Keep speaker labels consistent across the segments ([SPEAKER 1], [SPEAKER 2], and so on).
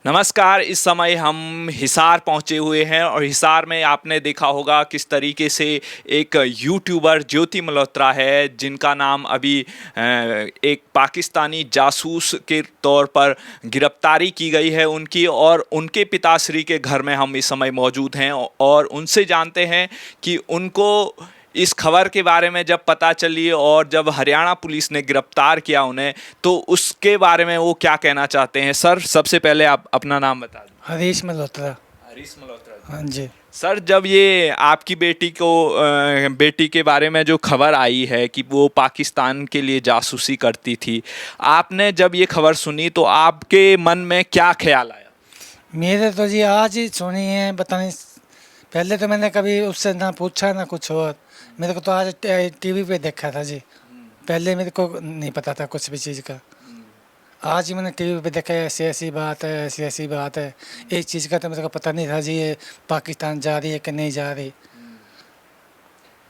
[SPEAKER 1] नमस्कार। इस समय हम हिसार पहुंचे हुए हैं और हिसार में आपने देखा होगा किस तरीके से एक यूट्यूबर ज्योति मल्होत्रा है जिनका नाम अभी एक पाकिस्तानी जासूस के तौर पर गिरफ्तारी की गई है उनकी, और उनके पिताश्री के घर में हम इस समय मौजूद हैं और उनसे जानते हैं कि उनको इस खबर के बारे में जब पता चली और जब हरियाणा पुलिस ने गिरफ्तार किया उन्हें, तो उसके बारे में वो क्या कहना चाहते हैं। सर, सबसे पहले आप अपना नाम बता दें।
[SPEAKER 2] हरीश मल्होत्रा।
[SPEAKER 1] हरीश मल्होत्रा।
[SPEAKER 2] हाँ जी।
[SPEAKER 1] सर, जब ये आपकी बेटी के बारे में जो खबर आई है कि वो पाकिस्तान के लिए जासूसी करती थी, आपने जब ये खबर सुनी तो आपके मन में क्या ख्याल आया?
[SPEAKER 2] मेरे तो जी आज ही सुनी है, पता नहीं, पहले तो मैंने कभी उससे ना पूछा ना कुछ और। मेरे को तो आज टीवी पे देखा था जी। पहले मेरे को नहीं पता था कुछ भी चीज़ का। आज ही मैंने टीवी पे देखा है, ऐसी ऐसी बात है, ऐसी ऐसी बात है। एक चीज़ का तो मेरे को पता नहीं था जी, ये पाकिस्तान जा रही है कि नहीं जा रही।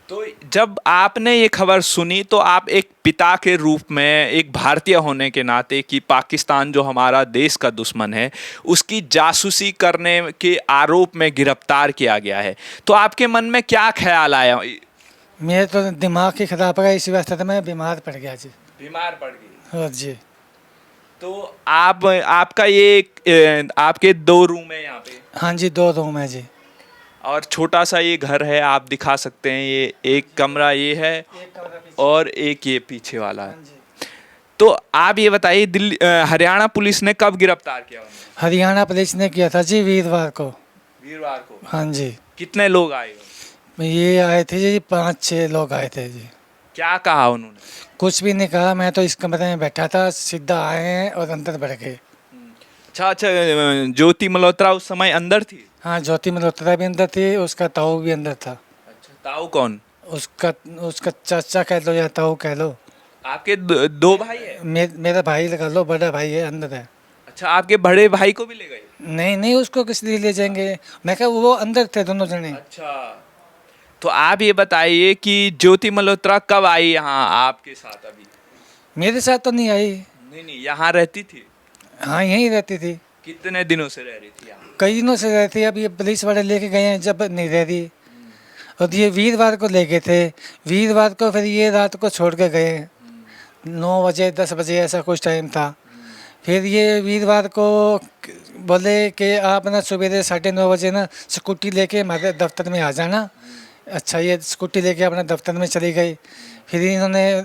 [SPEAKER 1] तो जब आपने ये खबर सुनी तो आप एक पिता के रूप में, एक भारतीय होने के नाते, कि पाकिस्तान जो हमारा देश का दुश्मन है उसकी जासूसी करने के आरोप में गिरफ्तार किया गया है, तो आपके मन में क्या ख्याल आया?
[SPEAKER 2] मेरे तो दिमाग ही खराब हो गया, इसी वजह से मैं बीमार पड़ गया जी।
[SPEAKER 1] बीमार पड़ गई?
[SPEAKER 2] हाँ जी।
[SPEAKER 1] तो आपका ये आपके 2 रूम है यहाँ पे?
[SPEAKER 2] हाँ जी, 2 रूम है जी।
[SPEAKER 1] और छोटा सा ये घर है, आप दिखा सकते हैं। ये एक कमरा ये है और एक ये पीछे वाला है। तो आप ये बताइए, हरियाणा पुलिस ने कब गिरफ्तार किया उन्हें?
[SPEAKER 2] हरियाणा पुलिस ने किया था जी वीरवार को।
[SPEAKER 1] वीरवार को?
[SPEAKER 2] हाँ जी।
[SPEAKER 1] कितने लोग आए?
[SPEAKER 2] ये आए थे जी, 5-6 लोग आए थे जी।
[SPEAKER 1] क्या कहा उन्होंने?
[SPEAKER 2] कुछ भी नहीं कहा, मैं तो इस कमरे में बैठा था, सीधा आए हैं और अंदर बढ़ गए।
[SPEAKER 1] अच्छा अच्छा। ज्योति मल्होत्रा उस समय अंदर थी?
[SPEAKER 2] हाँ, ज्योति मल्होत्रा भी अंदर थी, उसका ताऊ भी अंदर था।
[SPEAKER 1] अच्छा, ताऊ कौन?
[SPEAKER 2] उसका उसका चाचा कह लो या ताऊ कह लो।
[SPEAKER 1] आपके 2 भाई है?
[SPEAKER 2] मेरा भाई लगा लो, बड़ा भाई है, अंदर है।
[SPEAKER 1] अच्छा, आपके बड़े भाई को भी ले गए?
[SPEAKER 2] नहीं नहीं, उसको किस लिए ले जाएंगे। मैं कहा वो अंदर थे दोनों जने।
[SPEAKER 1] अच्छा। तो आप ये बताइए कि ज्योति मल्होत्रा कब आई यहाँ आपके साथ? अभी
[SPEAKER 2] मेरे साथ तो नहीं आई।
[SPEAKER 1] नहीं नहीं, यहाँ रहती थी?
[SPEAKER 2] हाँ, यहीं रहती थी।
[SPEAKER 1] कितने दिनों से रह रही थी यहाँ?
[SPEAKER 2] कई दिनों से रहती है, अब ये पुलिस वाले लेके गए हैं, जब नहीं रह रही। और ये वीरवार को ले गए थे। वीरवार को फिर ये रात को छोड़ के गए। 9 बजे 10 बजे ऐसा कुछ टाइम था। फिर ये वीरवार को बोले कि आप ना सवेरे 9:30 बजे ना स्कूटी लेके हमारे दफ्तर में आ जाना। अच्छा, ये स्कूटी लेके अपने दफ्तर में चली गई। फिर इन्होंने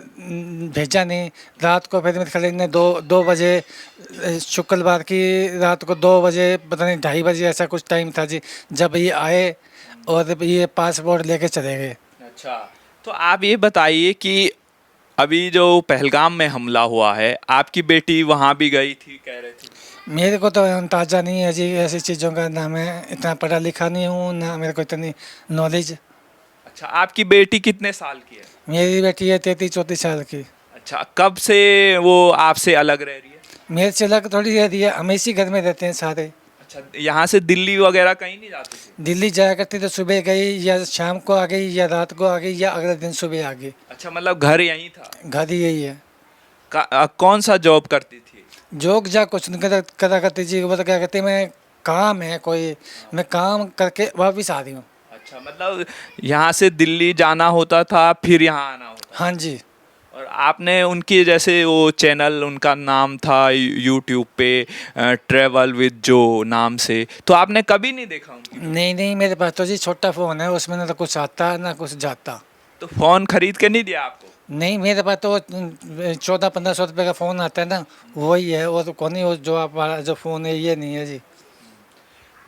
[SPEAKER 2] भेजा नहीं। रात को फिर मेरे ख्याल ने 2 बजे, शुक्रवार की रात को 2 बजे, पता नहीं 2:30 बजे ऐसा कुछ टाइम था जी, जब ये आए और ये पासपोर्ट लेके चले गए।
[SPEAKER 1] अच्छा। तो आप ये बताइए कि अभी जो पहलगाम में हमला हुआ है, आपकी बेटी वहाँ भी गई थी कह रहे थे?
[SPEAKER 2] मेरे को तो अंदाजा नहीं है जी ऐसी चीज़ों का, ना मैं इतना पढ़ा लिखा नहीं हूँ, ना मेरे को इतनी नॉलेज।
[SPEAKER 1] अच्छा, आपकी बेटी कितने साल की है?
[SPEAKER 2] मेरी बेटी है 33-34 साल की।
[SPEAKER 1] अच्छा, कब से वो आपसे अलग रह रही है?
[SPEAKER 2] मेरे से अलग थोड़ी रह रही है, हम इसी घर में रहते हैं सारे।
[SPEAKER 1] अच्छा, यहाँ से दिल्ली वगैरह कहीं नहीं जाती थी?
[SPEAKER 2] दिल्ली जाया करती तो सुबह गई, या शाम को आ गई, या रात को आ गई, या अगले दिन सुबह आ गई।
[SPEAKER 1] अच्छा, मतलब घर यहीं था?
[SPEAKER 2] घर ही यही है।
[SPEAKER 1] कौन सा जॉब करती थी?
[SPEAKER 2] जोक जा कुछ नहीं करा करती जी, वो तो क्या कहते हैं, मैं काम है कोई, मैं काम करके वापस आ रही हूँ।
[SPEAKER 1] अच्छा, मतलब यहाँ से दिल्ली जाना होता था फिर यहाँ आना होता?
[SPEAKER 2] हाँ जी।
[SPEAKER 1] और आपने उनकी, जैसे वो चैनल उनका नाम था यूट्यूब पे, ट्रेवल विद जो नाम से, तो आपने कभी नहीं देखा उनकी?
[SPEAKER 2] नहीं नहीं, मेरे पास तो जी छोटा फ़ोन है, उसमें ना तो कुछ आता ना कुछ जाता।
[SPEAKER 1] तो फ़ोन खरीद के नहीं दिया आपको?
[SPEAKER 2] नहीं, मेरे पास तो 1400-1500 रुपये का फ़ोन आता है ना, वही है। और कौन ही, वो जो आप वाला जो फ़ोन है ये नहीं है जी।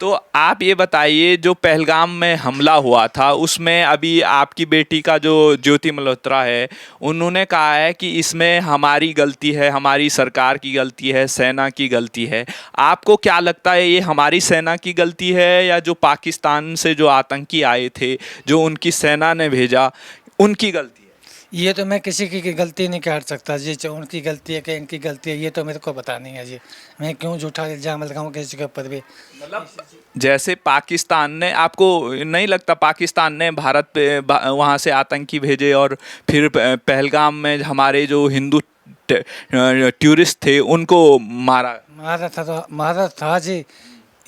[SPEAKER 1] तो आप ये बताइए, जो पहलगाम में हमला हुआ था उसमें अभी आपकी बेटी का जो ज्योति मल्होत्रा है, उन्होंने कहा है कि इसमें हमारी गलती है, हमारी सरकार की गलती है, सेना की गलती है। आपको क्या लगता है, ये हमारी सेना की गलती है या जो पाकिस्तान से जो आतंकी आए थे, जो उनकी सेना ने भेजा, उनकी गलती है?
[SPEAKER 2] ये तो मैं किसी की गलती नहीं काट सकता जी, चाहे उनकी गलती है कि इनकी गलती है, ये तो मेरे को पता नहीं है जी। मैं क्यों झूठा इल्ज़ाम लगाऊं किसी के ऊपर भी।
[SPEAKER 1] मतलब जैसे पाकिस्तान ने, आपको नहीं लगता पाकिस्तान ने भारत पे वहाँ से आतंकी भेजे और फिर पहलगाम में हमारे जो हिंदू टूरिस्ट थे उनको मारा?
[SPEAKER 2] मारा था जी,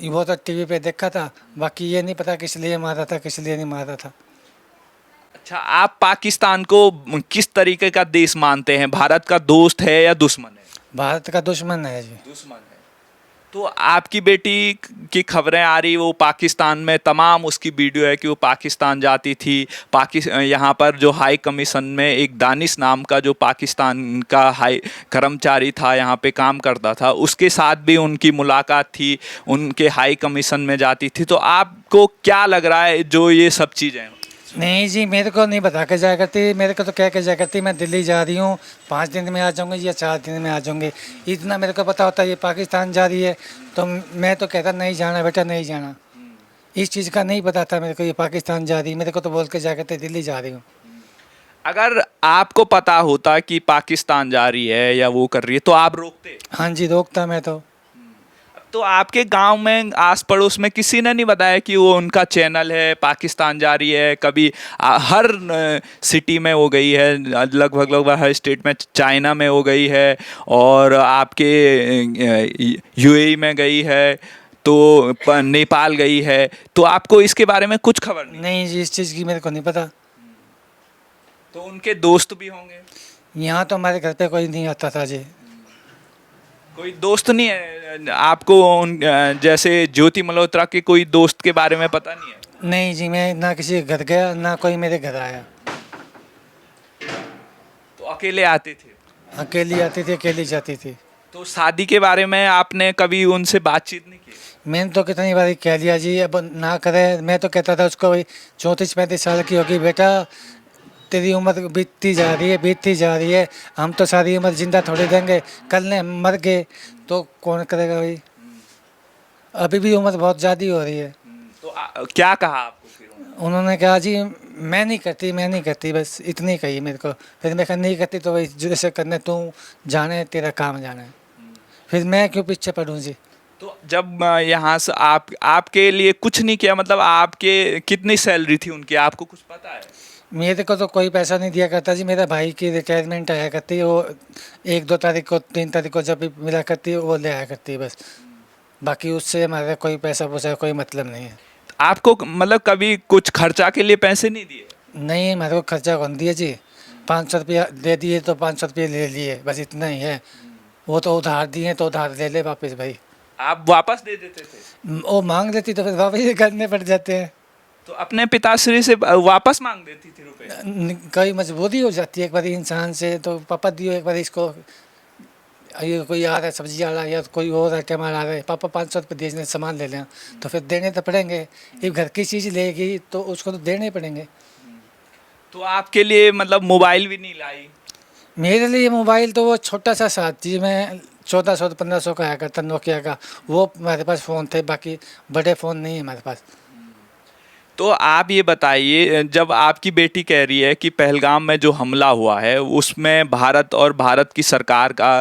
[SPEAKER 2] वो तो टीवी पे देखा था, बाकी ये नहीं पता किस लिए मारा था किस लिए नहीं मारा था।
[SPEAKER 1] अच्छा, आप पाकिस्तान को किस तरीके का देश मानते हैं? भारत का दोस्त है या दुश्मन है?
[SPEAKER 2] भारत का दुश्मन है जी।
[SPEAKER 1] दुश्मन है। तो आपकी बेटी की खबरें आ रही, वो पाकिस्तान में तमाम उसकी वीडियो है कि वो पाकिस्तान जाती थी। यहाँ पर जो हाई कमीशन में एक दानिश नाम का जो पाकिस्तान का हाई कर्मचारी था, यहाँ पे काम करता था, उसके साथ भी उनकी मुलाकात थी, उनके हाई कमीशन में जाती थी। तो आपको क्या लग रहा है जो ये सब चीज़ें?
[SPEAKER 2] नहीं जी, मेरे को नहीं बता के जाया करती, मेरे को तो कह के जाया करती मैं दिल्ली जा रही हूँ, 5 दिन में आ जाऊँगी या 4 दिन में आ जाऊँगी, इतना मेरे को पता होता है। ये पाकिस्तान जा रही है तो मैं तो कहता नहीं जाना बेटा नहीं जाना, इस चीज़ का नहीं पता था मेरे को ये पाकिस्तान जा रही है। मेरे को तो बोल के जाया करते दिल्ली जा रही हूँ।
[SPEAKER 1] अगर आपको पता होता कि पाकिस्तान जा रही है या वो कर रही है तो आप रोकते?
[SPEAKER 2] हाँ जी, रोकता मैं तो।
[SPEAKER 1] तो आपके गांव में आस पड़ोस में किसी ने नहीं बताया कि वो उनका चैनल है, पाकिस्तान जा रही है? कभी हर सिटी में हो गई है, लगभग लगभग हर स्टेट में, चाइना में हो गई है और आपके यूएई में गई है, तो नेपाल गई है। तो आपको इसके बारे में कुछ खबर नहीं?
[SPEAKER 2] नहीं जी, इस चीज़ की मेरे को नहीं पता।
[SPEAKER 1] तो उनके दोस्त भी होंगे?
[SPEAKER 2] यहाँ तो हमारे घर पे कोई नहीं आता था जी।
[SPEAKER 1] कोई दोस्त नहीं है आपको जैसे ज्योति मल्होत्रा के कोई दोस्त के बारे में पता नहीं है?
[SPEAKER 2] नहीं जी, मैं ना किसी के घर गया ना कोई मेरे घर आया।
[SPEAKER 1] तो अकेले आते थे?
[SPEAKER 2] अकेली आती थी अकेली जाती थी।
[SPEAKER 1] तो शादी के बारे में आपने कभी उनसे बातचीत नहीं की?
[SPEAKER 2] मैंने तो कितनी बार कह लिया जी, अब ना करे। मैं तो कहता था उसको, भाई 34-35 साल की होगी बेटा, तेरी उम्र बीतती जा रही है, हम तो सारी उम्र जिंदा थोड़ी देंगे, कल ने हम मर गए तो कौन करेगा भाई, अभी भी उम्र बहुत ज़्यादा हो रही है।
[SPEAKER 1] तो क्या कहा आपको फिर
[SPEAKER 2] उन्होंने कहा जी मैं नहीं करती, बस इतनी कही मेरे को। फिर मैं कहा नहीं करती तो भाई जैसे करने तू जाने, तेरा काम जाने, फिर मैं क्यों पीछे पड़ूँ जी।
[SPEAKER 1] तो जब यहाँ से आपके लिए कुछ नहीं किया, मतलब आपके कितनी सैलरी थी उनकी, आपको कुछ पता है?
[SPEAKER 2] मेरे को तो कोई पैसा नहीं दिया करता जी, मेरा भाई की रिटायरमेंट आया करती है, वो 1-2 तारीख को 3 तारीख को जब भी मिला करती है वो ले आया करती है बस। बाकी उससे हमारा कोई पैसा वैसा कोई मतलब नहीं है।
[SPEAKER 1] आपको मतलब कभी कुछ खर्चा के लिए पैसे नहीं दिए?
[SPEAKER 2] नहीं, हमारे को खर्चा कौन दिया जी, 500 रुपया दे दिए तो 500 रुपये ले लिए, बस इतना ही है। वो तो उधार दिए तो उधार ले ले वापस भाई।
[SPEAKER 1] आप वापस दे देते थे?
[SPEAKER 2] वो मांग लेती तो फिर वापस ही करने पड़ जाते हैं।
[SPEAKER 1] तो अपने पिताश्री से वापस मांग देती थी रुपए?
[SPEAKER 2] कई मजबूरी हो जाती है एक बार इंसान से, तो पापा दियो एक बार इसको, ये कोई आ रहा है सब्जी वाला या कोई और आइटम आ रहा है, पापा 500 रुपये दीजिए सामान ले लें, तो फिर देने तो पड़ेंगे। एक घर की चीज़ लेगी तो उसको तो देने ही पड़ेंगे।
[SPEAKER 1] तो आपके लिए मतलब मोबाइल भी नहीं लाई?
[SPEAKER 2] मेरे लिए मोबाइल तो वो छोटा सा साथ जी, मैं 1400-1500 का आया करता नोकिया का, वो हमारे पास फ़ोन थे, बाकी बड़े फ़ोन नहीं है हमारे पास।
[SPEAKER 1] तो आप ये बताइए, जब आपकी बेटी कह रही है कि पहलगाम में जो हमला हुआ है उसमें भारत और भारत की सरकार का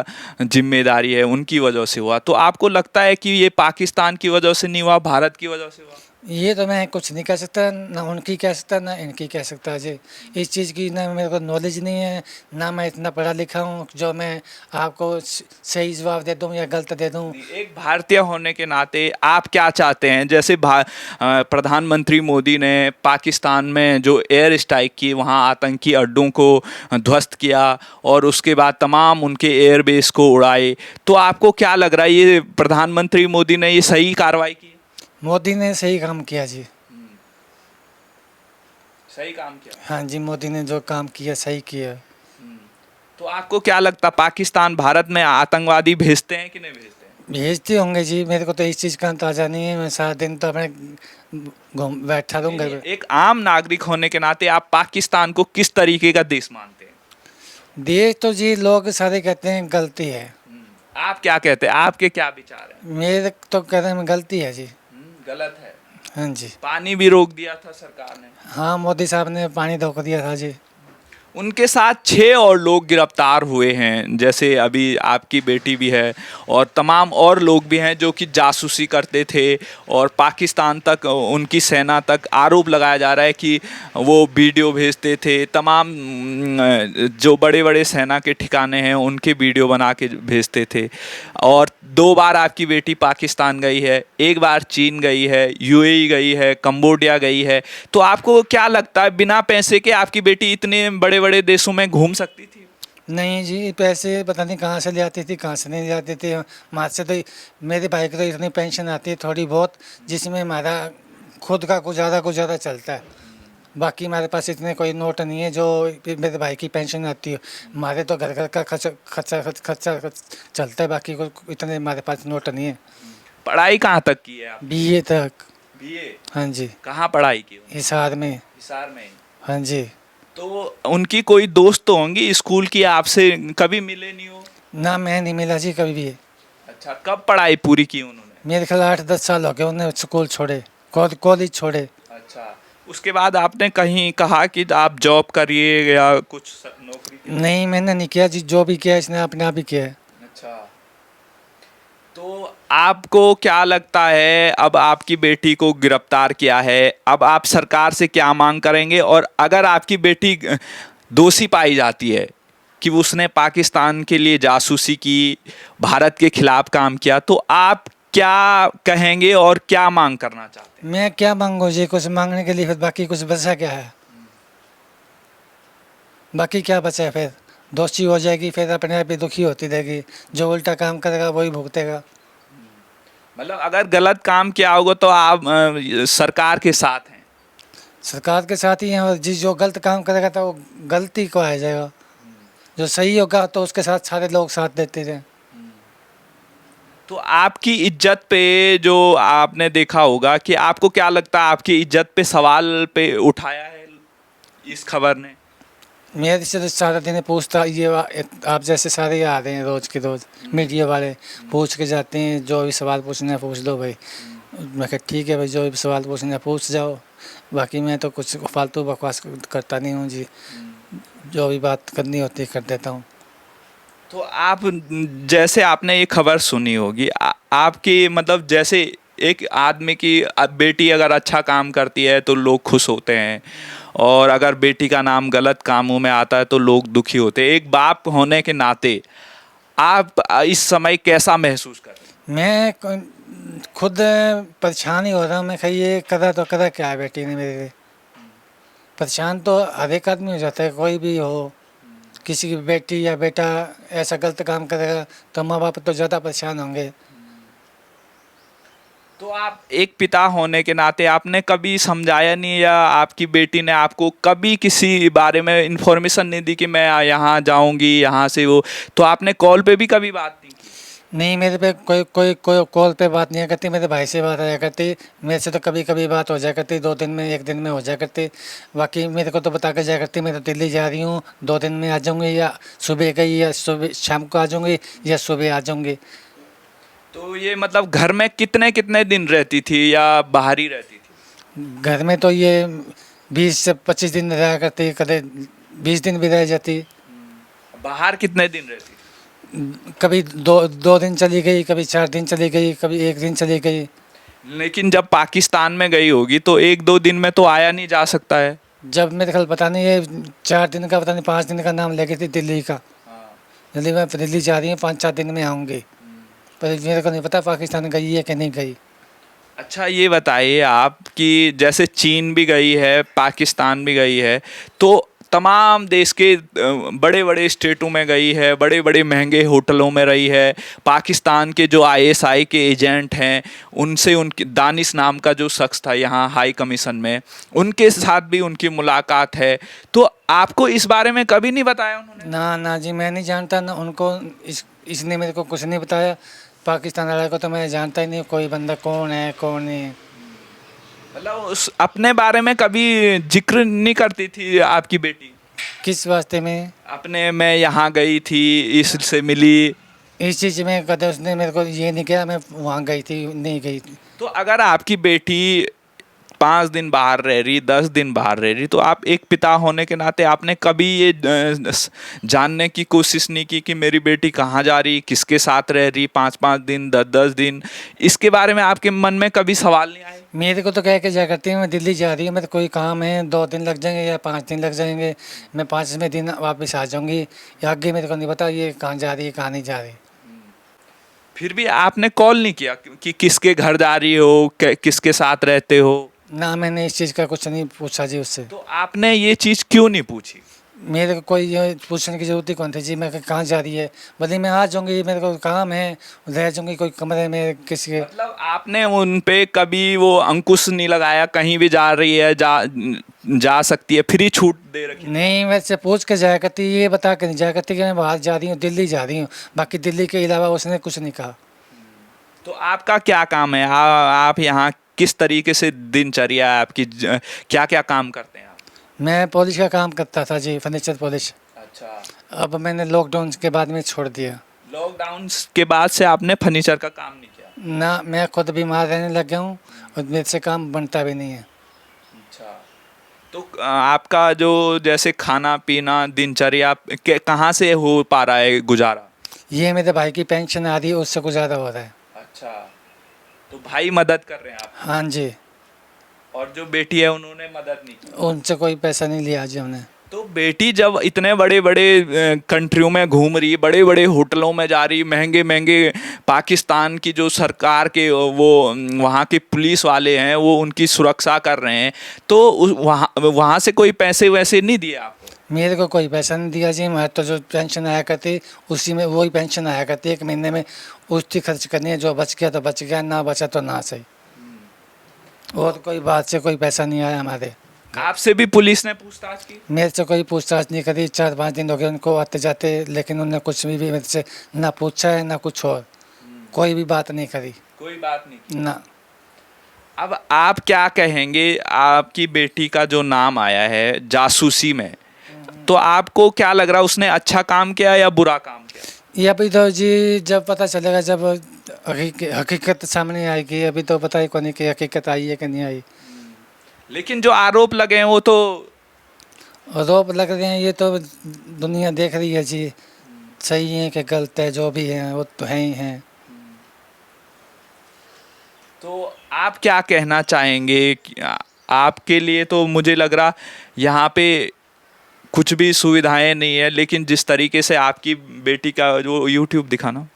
[SPEAKER 1] जिम्मेदारी है, उनकी वजह से हुआ, तो आपको लगता है कि ये पाकिस्तान की वजह से नहीं हुआ, भारत की वजह से हुआ?
[SPEAKER 2] ये तो मैं कुछ नहीं कह सकता, ना उनकी कह सकता ना इनकी कह सकता जी। इस चीज़ की ना मेरे को नॉलेज नहीं है, ना मैं इतना पढ़ा लिखा हूँ जो मैं आपको सही जवाब दे दूँ या गलत दे दूँ।
[SPEAKER 1] एक भारतीय होने के नाते आप क्या चाहते हैं? जैसे प्रधानमंत्री मोदी ने पाकिस्तान में जो एयर स्ट्राइक की, वहाँ आतंकी अड्डों को ध्वस्त किया और उसके बाद तमाम उनके एयरबेस को उड़ाए, तो आपको क्या लग रहा है, ये प्रधानमंत्री मोदी ने ये सही कार्रवाई की?
[SPEAKER 2] मोदी ने सही काम किया जी।
[SPEAKER 1] सही काम किया?
[SPEAKER 2] हाँ जी, मोदी ने जो काम किया सही किया।
[SPEAKER 1] तो आपको क्या लगता, पाकिस्तान भारत में आतंकवादी भेजते हैं कि नहीं भेजते हैं?
[SPEAKER 2] भेजते होंगे जी, मेरे को तो इस चीज़ का अंदाजा नहीं है, मैं सारा दिन तो अपने घूम बैठा रहूँगा।
[SPEAKER 1] एक आम नागरिक होने के नाते आप पाकिस्तान को किस तरीके का देश मानते हैं?
[SPEAKER 2] देश तो जी लोग सारे कहते हैं गलती है।
[SPEAKER 1] आप क्या कहते हैं, आपके क्या विचार हैं?
[SPEAKER 2] मेरे तो कहते हैं गलती है जी।
[SPEAKER 1] गलत है?
[SPEAKER 2] हाँ जी।
[SPEAKER 1] पानी भी रोक दिया था सरकार ने।
[SPEAKER 2] हाँ, मोदी साहब ने पानी रोक दिया था जी।
[SPEAKER 1] उनके साथ 6 और लोग गिरफ्तार हुए हैं, जैसे अभी आपकी बेटी भी है और तमाम और लोग भी हैं जो कि जासूसी करते थे और पाकिस्तान तक, उनकी सेना तक आरोप लगाया जा रहा है कि वो वीडियो भेजते थे। तमाम जो बड़े बड़े सेना के ठिकाने हैं उनके वीडियो बना के भेजते थे। और 2 बार आपकी बेटी पाकिस्तान गई है, 1 बार चीन गई है, यूएई गई है, कंबोडिया गई है। तो आपको क्या लगता है बिना पैसे के आपकी बेटी इतने बड़े बड़े देशों में घूम सकती थी?
[SPEAKER 2] नहीं जी, पैसे पता नहीं कहाँ से ले आती थी, कहाँ से नहीं ले आती थी। माँ से तो मेरे भाई को तो इतनी पेंशन आती है थोड़ी बहुत, जिसमें हमारा खुद का गुजारा चलता है। बाकी हमारे पास इतने कोई नोट नहीं है जो मेरे भाई की पेंशन आती है। हमारे तो घर का खर्चा चलता है, बाकी को इतने हमारे पास नोट नहीं है।
[SPEAKER 1] पढ़ाई कहाँ तक की है आप?
[SPEAKER 2] बीए तक।
[SPEAKER 1] बीए?
[SPEAKER 2] हाँ जी।
[SPEAKER 1] कहाँ पढ़ाई की?
[SPEAKER 2] हिसार में।
[SPEAKER 1] हिसार में।
[SPEAKER 2] हाँ जी।
[SPEAKER 1] तो उनकी कोई दोस्त तो होंगी स्कूल की, आपसे कभी मिले नहीं हो?
[SPEAKER 2] ना, मैं नहीं मिला जी कभी भी।
[SPEAKER 1] अच्छा, कब पढ़ाई पूरी की उन्होंने?
[SPEAKER 2] मेरे ख्याल 8-10 साल हो गए उन्हें स्कूल छोड़े, कॉलेज छोड़े।
[SPEAKER 1] अच्छा, उसके बाद आपने कहीं कहा कि आप जॉब करिए या कुछ नौकरी के लिए?
[SPEAKER 2] नहीं, मैंने नहीं किया जी, जो भी किया इसने अपने आप ही किया है।
[SPEAKER 1] अच्छा, तो आपको क्या लगता है, अब आपकी बेटी को गिरफ्तार किया है, अब आप सरकार से क्या मांग करेंगे? और अगर आपकी बेटी दोषी पाई जाती है कि उसने पाकिस्तान के लिए जासूसी की, भारत के खिलाफ काम किया, तो आप क्या कहेंगे और क्या मांग करना चाहते हैं?
[SPEAKER 2] मैं क्या मांगू जी, कुछ मांगने के लिए फिर बाकी कुछ बचा क्या है? बाकी क्या बचा है? फिर दोषी हो जाएगी, फिर अपने आप ही दुखी होती रहेगी। जो उल्टा काम करेगा वही भुगतेगा।
[SPEAKER 1] मतलब अगर गलत काम किया होगा तो आप सरकार के साथ हैं?
[SPEAKER 2] सरकार के साथ ही हैं, और जो गलत काम करेगा तो वो गलती को आ जाएगा। जो सही होगा तो उसके साथ सारे लोग साथ देते रहे।
[SPEAKER 1] तो आपकी इज्जत पे, जो आपने देखा होगा कि आपको क्या लगता है आपकी इज्जत पे सवाल पे उठाया है इस खबर ने?
[SPEAKER 2] मेरे से तो सारा दिन पूछता ये आप जैसे सारे आ रहे हैं रोज़ के रोज़, मीडिया वाले पूछ के जाते हैं, जो भी सवाल पूछना है पूछ लो भाई। मैं कहा ठीक है भाई, जो भी सवाल पूछना है पूछ जाओ, बाकी मैं तो कुछ फालतू बकवास करता नहीं हूँ जी। जो भी बात करनी होती है कर देता हूँ।
[SPEAKER 1] तो आप, जैसे आपने ये खबर सुनी होगी, आपकी मतलब जैसे एक आदमी की बेटी अगर अच्छा काम करती है तो लोग खुश होते हैं, और अगर बेटी का नाम गलत कामों में आता है तो लोग दुखी होते हैं। एक बाप होने के नाते आप इस समय कैसा महसूस कर रहे हैं?
[SPEAKER 2] मैं खुद परेशान ही हो रहा हूँ। मैं कही ये करा क्या है बेटी ने मेरे लिए। परेशान तो हर एक आदमी हो जाता है, कोई भी हो। किसी की बेटी या बेटा ऐसा गलत काम करेगा तो माँ बाप तो ज़्यादा परेशान होंगे।
[SPEAKER 1] तो आप एक पिता होने के नाते आपने कभी समझाया नहीं, या आपकी बेटी ने आपको कभी किसी बारे में इन्फॉर्मेशन नहीं दी कि मैं यहाँ जाऊँगी, यहाँ से वो, तो आपने कॉल पे भी कभी बात नहीं की?
[SPEAKER 2] नहीं, मेरे पे कोई कॉल पे बात नहीं करती। मेरे भाई से बात आया करती, मेरे से तो कभी कभी बात हो जाया करती, 2 दिन में 1 दिन में हो जाया करती। बाकी मेरे को तो बता कर जाया करती मैं तो दिल्ली जा रही हूँ, 2 दिन में आ जाऊँगी, या सुबह गई या सुबह शाम को आ जाऊँगी या सुबह आ जाऊँगी।
[SPEAKER 1] तो ये मतलब घर में कितने कितने दिन रहती थी या बाहर ही रहती थी?
[SPEAKER 2] घर में तो ये 20 से 25 दिन रहा करती, कभी 20 दिन भी रह जाती।
[SPEAKER 1] बाहर कितने दिन रहती?
[SPEAKER 2] कभी 2 दिन चली गई, कभी 4 दिन चली गई, कभी 1 दिन चली गई।
[SPEAKER 1] लेकिन जब पाकिस्तान में गई होगी तो 1-2 दिन में तो आया नहीं जा सकता है?
[SPEAKER 2] जब मेरे ख्याल पता नहीं ये 4 दिन का पता नहीं 5 दिन का नाम लेके थी दिल्ली का। दिल्ली में दिल्ली जा रही है, 5-4 दिन में आऊँगी, पर मेरे को नहीं पता पाकिस्तान गई है कि नहीं गई।
[SPEAKER 1] अच्छा, ये बताइए आप कि जैसे चीन भी गई है, पाकिस्तान भी गई है, तो तमाम देश के बड़े बड़े स्टेटों में गई है, बड़े बड़े महंगे होटलों में रही है। पाकिस्तान के जो आईएसआई के एजेंट हैं उनसे, उनकी दानिश नाम का जो शख्स था यहाँ हाई कमीशन में, उनके साथ भी उनकी मुलाकात है। तो आपको इस बारे में कभी नहीं बताया उन्होंने?
[SPEAKER 2] ना जी, मैं नहीं जानता ना उनको, इसने मेरे को कुछ नहीं बताया। पाकिस्तान वाले को तो मैं जानता ही नहीं, कोई बंदा कौन है कौन नहीं है।
[SPEAKER 1] मतलब उस अपने बारे में कभी जिक्र नहीं करती थी आपकी बेटी?
[SPEAKER 2] किस वास्ते में?
[SPEAKER 1] अपने, मैं यहाँ गई थी, इससे मिली।
[SPEAKER 2] इस चीज़ में कदे उसने मेरे को ये नहीं किया मैं वहाँ गई थी, नहीं गई थी।
[SPEAKER 1] तो अगर आपकी बेटी 5 दिन बाहर रह रही, 10 दिन बाहर रह रही, तो आप एक पिता होने के नाते आपने कभी ये जानने की कोशिश नहीं की कि मेरी बेटी कहाँ जा रही, किसके साथ रह रही 5-5 दिन, 10-10 दिन? इसके बारे में आपके मन में कभी सवाल नहीं आए?
[SPEAKER 2] मेरे को तो कह के जा करती है मैं दिल्ली जा रही हूँ, मैं तो कोई काम है 2 दिन लग जाएंगे या 5 दिन लग जाएंगे, मैं 5वें दिन वापस आ जाऊँगी, या आगे मेरे को नहीं पता ये कहाँ जा रही है कहाँ नहीं जा रही।
[SPEAKER 1] फिर भी आपने कॉल नहीं किया कि किसके घर जा रही हो, किसके साथ रहते हो?
[SPEAKER 2] ना मैंने इस चीज़ का कुछ नहीं पूछा जी उससे।
[SPEAKER 1] तो आपने ये चीज़ क्यों नहीं पूछी?
[SPEAKER 2] मेरे को कोई ये पूछने की ज़रूरत ही कौन थी जी, मैं कहाँ जा रही है, भले मैं आ जाऊँगी, मेरे को काम है, रह जाऊँगी कोई कमरे में किसी के।
[SPEAKER 1] मतलब आपने उन पे कभी वो अंकुश नहीं लगाया, कहीं भी जा रही है, जा सकती है, फ्री छूट दे रखी?
[SPEAKER 2] नहीं, वैसे पूछ के जाया करती, ये बता के नहीं जाया करती कि मैं बाहर जा रही हूँ, दिल्ली जा रही हूँ, बाकी दिल्ली के अलावा उसने कुछ नहीं कहा।
[SPEAKER 1] तो आपका क्या काम है? आप यहाँ किस तरीके से दिनचर्या है आपकी, क्या क्या काम करते हैं आप?
[SPEAKER 2] मैं पॉलिश का काम करता था जी, फर्नीचर पॉलिश।
[SPEAKER 1] अच्छा,
[SPEAKER 2] अब मैंने लॉकडाउन के बाद में छोड़ दिया।
[SPEAKER 1] लॉकडाउन के बाद से आपने फर्नीचर का काम नहीं किया?
[SPEAKER 2] ना, मैं खुद बीमार रहने लग गया हूँ और मेरे से काम बनता भी नहीं है।
[SPEAKER 1] अच्छा, तो आपका जो जैसे खाना पीना दिनचर्या कहाँ से हो पा रहा है गुजारा?
[SPEAKER 2] ये मेरे भाई की पेंशन आ रही है, उससे गुजारा हो रहा है।
[SPEAKER 1] अच्छा, तो भाई मदद कर रहे हैं आप,
[SPEAKER 2] हाँ जी,
[SPEAKER 1] और जो बेटी है उन्होंने मदद नहीं की?
[SPEAKER 2] उनसे कोई पैसा नहीं लिया जी हमने।
[SPEAKER 1] तो बेटी जब इतने बड़े बड़े कंट्रियों में घूम रही, बड़े बड़े होटलों में जा रही, महंगे महंगे, पाकिस्तान की जो सरकार के वो वहाँ के पुलिस वाले हैं वो उनकी सुरक्षा कर रहे हैं, तो वहाँ से कोई पैसे वैसे नहीं दिए आपको?
[SPEAKER 2] मेरे को कोई पैसा नहीं दिया जी, मैं तो जो पेंशन आया करती उसी में वही पेंशन आया करती, 1 महीने में उसकी खर्च करनी है, जो बच गया तो बच गया, ना बचा तो ना सही। और कोई बात से कोई पैसा नहीं आया हमारे।
[SPEAKER 1] आपसे भी पुलिस ने पूछताछ की?
[SPEAKER 2] मेरे से कोई पूछताछ नहीं करी, 4-5 दिन हो गए उनको आते जाते, लेकिन उन्होंने कुछ भी मेरे से ना पूछा है ना कुछ और, कोई भी बात नहीं करी।
[SPEAKER 1] कोई बात नहीं की?
[SPEAKER 2] ना।
[SPEAKER 1] अब आप क्या कहेंगे, आपकी बेटी का जो नाम आया है जासूसी में, तो आपको क्या लग रहा है, उसने अच्छा काम किया या बुरा काम किया?
[SPEAKER 2] ये अभी तो जी जब पता चलेगा, जब हकीकत सामने आएगी, अभी तो पता ही कौन है कि हकीकत आई है कि नहीं आई।
[SPEAKER 1] लेकिन जो आरोप लगे हैं वो तो
[SPEAKER 2] आरोप लग रहे हैं, ये तो दुनिया देख रही है जी, सही है कि गलत है, जो भी है वो तो है ही हैं।
[SPEAKER 1] तो आप क्या कहना चाहेंगे आपके लिए तो मुझे लग रहा यहाँ पे कुछ भी सुविधाएं नहीं है, लेकिन जिस तरीके से आपकी बेटी का जो यूट्यूब दिखाना,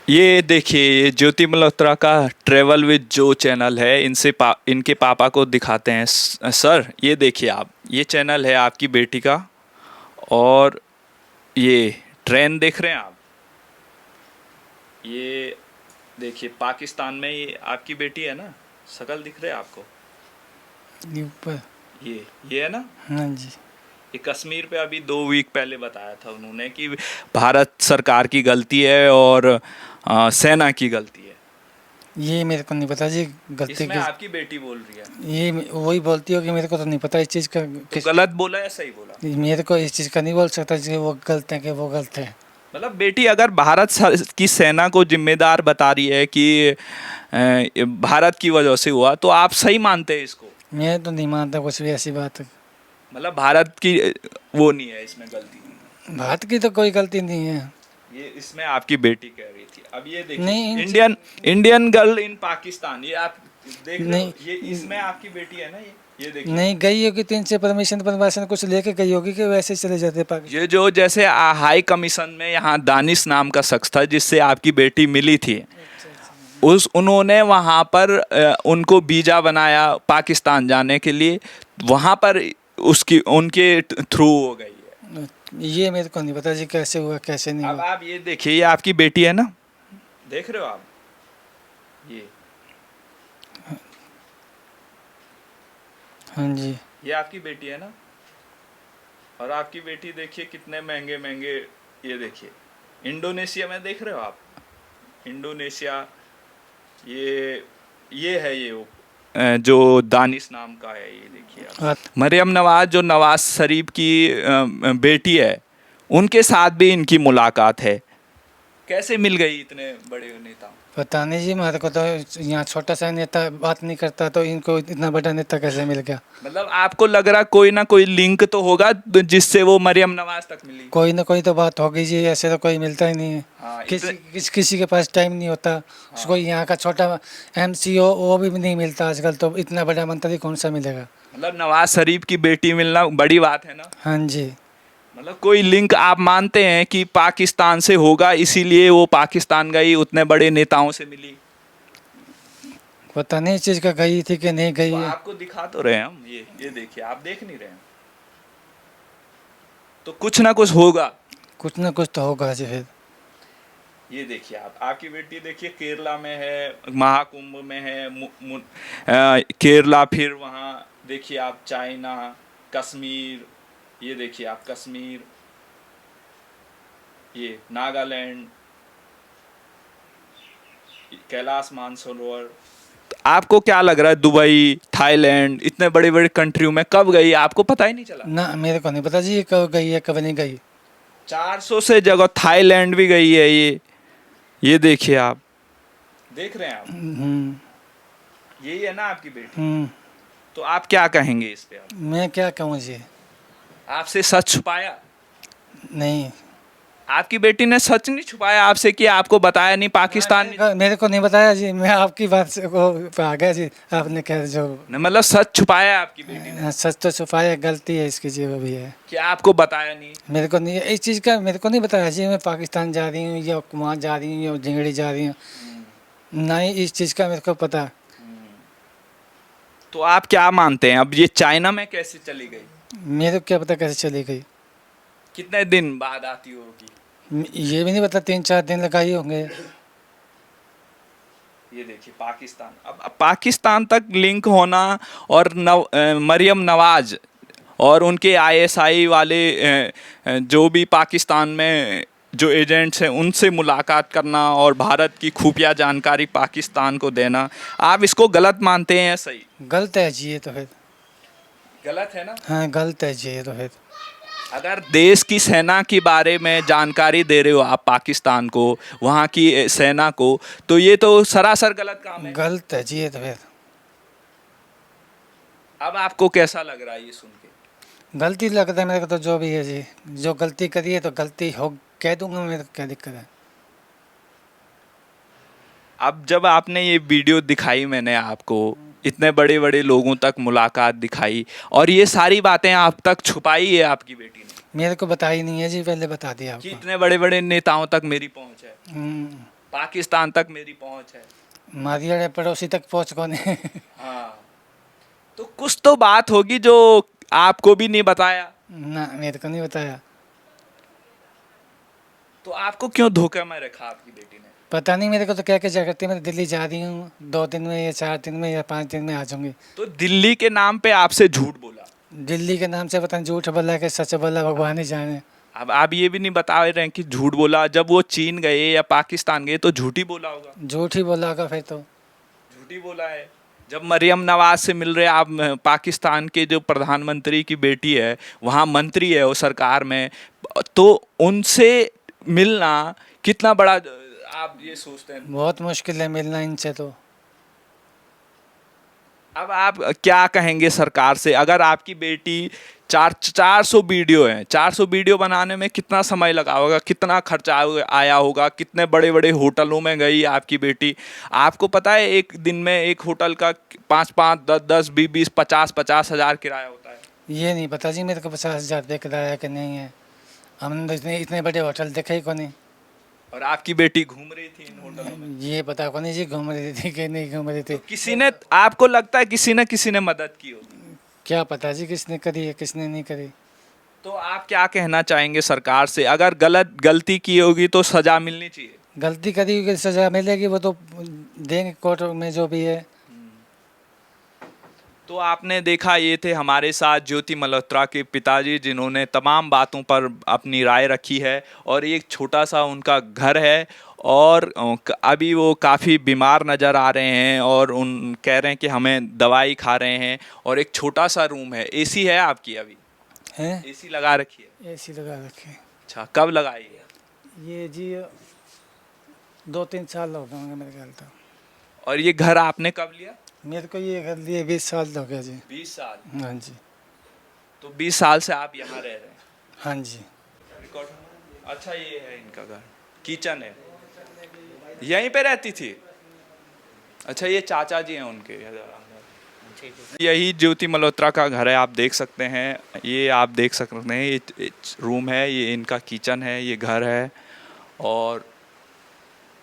[SPEAKER 1] ये देखिए, ये ज्योति मल्होत्रा का ट्रेवल विद जो चैनल है, इनके पापा को दिखाते हैं। सर ये देखिए आप, ये चैनल है आपकी बेटी का, और ये ट्रेन देख रहे हैं आप, ये देखिए पाकिस्तान में ये आपकी बेटी है ना, शकल दिख रहे है आपको,
[SPEAKER 2] ये ऊपर।
[SPEAKER 1] ये है ना?
[SPEAKER 2] हाँ जी।
[SPEAKER 1] ये कश्मीर पे अभी 2 वीक पहले बताया था उन्होंने कि भारत सरकार की गलती है और सेना की गलती है।
[SPEAKER 2] ये मेरे को नहीं पता जी, गलती
[SPEAKER 1] इसमें
[SPEAKER 2] की
[SPEAKER 1] आपकी बेटी बोल रही है।
[SPEAKER 2] ये वही बोलती होगी, मेरे को तो नहीं पता इस चीज़ का।
[SPEAKER 1] तो गलत बोला या सही बोला?
[SPEAKER 2] मेरे को इस चीज़ का नहीं बोल सकता जी, वो गलत है कि वो गलत है।
[SPEAKER 1] मतलब बेटी अगर भारत की सेना को जिम्मेदार बता रही है कि भारत की वजह से हुआ, तो आप सही मानते हैं इसको?
[SPEAKER 2] मैं तो नहीं मानता कुछ भी ऐसी बात।
[SPEAKER 1] मतलब भारत की वो नहीं है इसमें गलती?
[SPEAKER 2] भारत की तो कोई गलती नहीं है।
[SPEAKER 1] ये इसमें आपकी बेटी कह रही थी। अब ये देखिए,
[SPEAKER 2] नहीं,
[SPEAKER 1] इंडियन गर्ल इन पाकिस्तान, ये आप देख रहे
[SPEAKER 2] नहीं,
[SPEAKER 1] हो, ये इसमें आपकी बेटी है ना, ये देखिए।
[SPEAKER 2] नहीं गई होगी, 3 से परमिशन कुछ लेके गई होगी कि वैसे चले जाते पाकिस्तान।
[SPEAKER 1] ये जो जैसे हाई कमीशन में यहाँ दानिश नाम का शख्स था जिससे आपकी बेटी मिली थी, उन्होंने वहाँ पर उनको वीज़ा बनाया पाकिस्तान जाने के लिए, वहाँ पर उनके थ्रू हो गई है।
[SPEAKER 2] ये मेरे को नहीं पता जी कैसे हुआ कैसे नहीं
[SPEAKER 1] अब
[SPEAKER 2] हुआ।
[SPEAKER 1] आप ये देखिए, ये आपकी बेटी है ना, देख रहे हो आप,
[SPEAKER 2] हाँ जी।
[SPEAKER 1] ये आपकी बेटी है ना, और आपकी बेटी देखिए कितने महंगे महंगे, ये देखिए इंडोनेशिया में, देख रहे हो आप, इंडोनेशिया, ये है ये वो जो दानिश नाम का है, ये देखिए आप। मरियम नवाज जो नवाज शरीफ की बेटी है, उनके साथ भी इनकी मुलाकात है। कैसे मिल गई इतने बड़े नेता?
[SPEAKER 2] पता नहीं जी, हमारे को तो यहाँ छोटा सा नेता बात नहीं करता, तो इनको इतना बड़ा नेता कैसे मिल गया?
[SPEAKER 1] मतलब आपको लग रहा कोई ना कोई लिंक तो होगा जिससे वो मरियम नवाज तक मिली?
[SPEAKER 2] कोई ना कोई तो बात होगी जी, ऐसे तो कोई मिलता ही नहीं है।
[SPEAKER 1] हाँ,
[SPEAKER 2] किसी के पास टाइम नहीं होता। उसको यहाँ का छोटा एमसीओ वो भी नहीं मिलता आजकल, तो इतना बड़ा मंत्री कौन सा मिलेगा?
[SPEAKER 1] मतलब नवाज शरीफ की बेटी मिलना बड़ी बात है ना।
[SPEAKER 2] हाँ जी।
[SPEAKER 1] मतलब कोई लिंक आप मानते हैं कि पाकिस्तान से होगा, इसीलिए वो पाकिस्तान गई, उतने बड़े नेताओं से मिली?
[SPEAKER 2] पता नहीं इस चीज़ का गई थी कि नहीं गई
[SPEAKER 1] तो
[SPEAKER 2] है।
[SPEAKER 1] आपको दिखा तो रहे हैं हम, ये देखिए, आप देख नहीं रहे हैं? तो कुछ ना कुछ होगा।
[SPEAKER 2] कुछ ना कुछ तो होगा जी फिर।
[SPEAKER 1] ये देखिए, आप आपकी बेटी देखिए केरला में है, महाकुंभ में है, केरला, फिर वहाँ देखिए आप चाइना, कश्मीर, ये देखिए आप कश्मीर, ये नागालैंड, कैलाश मानसरोवर। आपको क्या लग रहा है, दुबई, थाईलैंड, इतने बड़े बड़े कंट्रियों में कब गई, आपको पता ही नहीं चला?
[SPEAKER 2] ना मेरे को नहीं पता जी ये कब गई है कब नहीं गई।
[SPEAKER 1] 400 से जगह थाईलैंड भी गई है ये देखिए, आप देख रहे हैं आप? यही है ना आपकी बेटी? तो आप क्या कहेंगे इस पे? आप
[SPEAKER 2] मैं क्या कहूँ जी?
[SPEAKER 1] आपसे सच छुपाया?
[SPEAKER 2] नहीं,
[SPEAKER 1] आपकी बेटी ने सच नहीं छुपाया आपसे कि आपको बताया नहीं पाकिस्तान ने?
[SPEAKER 2] मेरे को नहीं बताया जी, मैं आपकी बात से को पे आ गया जी। आपने कहा जो
[SPEAKER 1] मतलब सच छुपाया आपकी बेटी ने
[SPEAKER 2] सच तो छुपाया, गलती है इसकी जी, वो भी है।
[SPEAKER 1] कि आपको बताया नहीं?
[SPEAKER 2] मेरे को नहीं इस चीज़ का मेरे को नहीं बताया जी, मैं पाकिस्तान जा रही हूँ या वहाँ जा रही हूँ या झिंगड़ी जा रही हूँ, ना ही इस चीज़ का मेरे को पता।
[SPEAKER 1] तो आप क्या मानते हैं, अब ये चाइना में कैसे चली गई?
[SPEAKER 2] मेरे को क्या पता कैसे चली गई?
[SPEAKER 1] कितने दिन बाद आती होगी?
[SPEAKER 2] ये भी नहीं पता, 3-4 दिन लगाए होंगे।
[SPEAKER 1] ये देखिए पाकिस्तान, अब पाकिस्तान तक लिंक होना, और मरियम नवाज और उनके आईएसआई वाले जो भी पाकिस्तान में जो एजेंट्स हैं उनसे मुलाकात करना और भारत की खुफिया जानकारी पाकिस्तान को देना, आप इसको गलत मानते हैं या सही?
[SPEAKER 2] गलत है जी ये तो फिर।
[SPEAKER 1] गलत है ना?
[SPEAKER 2] हाँ गलत है जी ये तो फिर।
[SPEAKER 1] अगर देश की सेना के बारे में जानकारी दे रहे हो आप पाकिस्तान को, वहाँ की सेना को, तो ये तो सरासर गलत काम है।
[SPEAKER 2] गलत है जी ये तो फिर।
[SPEAKER 1] अब आपको कैसा लग रहा है ये सुन के?
[SPEAKER 2] गलती लगता है मेरे को तो, जो भी है जी, जो गलती करी है तो गलती हो कह दूंगा, मेरे को क्या दिक्कत है?
[SPEAKER 1] अब जब आपने ये वीडियो दिखाई, मैंने आपको इतने बड़े बड़े लोगों तक मुलाकात दिखाई, और ये सारी बातें आप तक छुपाई है आपकी बेटी ने?
[SPEAKER 2] मेरे को बताई नहीं है जी, पहले बता दिया
[SPEAKER 1] कि
[SPEAKER 2] आपको।
[SPEAKER 1] इतने बड़े बड़े नेताओं तक मेरी पहुंच है,
[SPEAKER 2] हम्म,
[SPEAKER 1] पाकिस्तान तक मेरी पहुंच है।
[SPEAKER 2] हमारी अरे पड़ोसी तक पहुँच कौन है?
[SPEAKER 1] हाँ, तो कुछ तो बात होगी जो आपको भी नहीं बताया।
[SPEAKER 2] ना मेरे को नहीं बताया।
[SPEAKER 1] तो आपको क्यों धोखे में रखा आपकी बेटी ने?
[SPEAKER 2] पता नहीं मेरे को तो क्या क्या करती है। मैं दिल्ली जा रही हूँ 2 दिन में या 4 दिन में या 5 दिन में आ जाऊंगी।
[SPEAKER 1] तो दिल्ली के नाम पे आपसे झूठ बोला?
[SPEAKER 2] दिल्ली के नाम से पता नहीं झूठ बोला कि सच बोला, भगवान ही जाने।
[SPEAKER 1] अब आप ये भी नहीं बता रहे हैं कि झूठ बोला, जब वो चीन गए या पाकिस्तान गए तो झूठ ही बोला होगा।
[SPEAKER 2] झूठ ही बोला होगा फिर तो।
[SPEAKER 1] झूठ ही बोला है। जब मरियम नवाज से मिल रहे आप, पाकिस्तान के जो प्रधानमंत्री की बेटी है, वहाँ मंत्री है वो सरकार में, तो उनसे मिलना कितना बड़ा, आप ये सोचते हैं?
[SPEAKER 2] बहुत मुश्किल है मिलना इनसे तो।
[SPEAKER 1] अब आप क्या कहेंगे सरकार से? अगर आपकी बेटी 400 वीडियो है, 400 वीडियो बनाने में कितना समय लगा होगा, कितना खर्चा आया होगा, कितने बड़े बड़े होटलों में गई आपकी बेटी? आपको पता है एक दिन में एक होटल का 5-5, 10-10, 20-20, 50-50 हज़ार किराया होता है?
[SPEAKER 2] ये नहीं पता जी मेरे को 50,000 रुपये किराया कि नहीं है। हमने इतने इतने बड़े होटल देखे ही को नहीं।
[SPEAKER 1] और आपकी बेटी घूम रही थी इन होटलों में?
[SPEAKER 2] ये पता को नहीं जी, घूम रही थी कि नहीं घूम रही थी।
[SPEAKER 1] किसी ने, आपको लगता है किसी ने मदद की होगी?
[SPEAKER 2] क्या पता जी किसने करी है किसने नहीं करी।
[SPEAKER 1] तो आप क्या कहना चाहेंगे सरकार से? अगर गलती की होगी तो सजा मिलनी चाहिए?
[SPEAKER 2] गलती करी हुई की सजा मिलेगी, वो तो देंगे कोर्ट में जो भी है।
[SPEAKER 1] तो आपने देखा, ये थे हमारे साथ ज्योति मल्होत्रा के पिताजी, जिन्होंने तमाम बातों पर अपनी राय रखी है। और एक छोटा सा उनका घर है, और अभी वो काफ़ी बीमार नज़र आ रहे हैं, और उन कह रहे हैं कि हमें दवाई खा रहे हैं, और एक छोटा सा रूम है। एसी है आपकी अभी?
[SPEAKER 2] हैं
[SPEAKER 1] एसी लगा रखी है?
[SPEAKER 2] एसी लगा रखे।
[SPEAKER 1] अच्छा, कब लगाई है?
[SPEAKER 2] ये जी 2-3 साल हो गए होंगे मेरे ख्याल तो।
[SPEAKER 1] और ये घर आपने कब लिया?
[SPEAKER 2] मेरे को ये घर लिए 20 साल हो गया जी।
[SPEAKER 1] 20 साल।
[SPEAKER 2] हाँ जी।
[SPEAKER 1] तो 20 साल से आप यहाँ रह रहे हैं?
[SPEAKER 2] हाँ जी।
[SPEAKER 1] रिकॉर्ड। अच्छा, ये है इनका घर, किचन है, यहीं पे रहती थी? अच्छा, ये चाचा जी हैं उनके। यही ज्योति मल्होत्रा का घर है, आप देख सकते हैं। ये आप देख सकते हैं, ये रूम है, ये इनका किचन है, ये घर है, और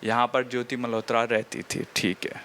[SPEAKER 1] यहाँ पर ज्योति मल्होत्रा रहती थी। ठीक है।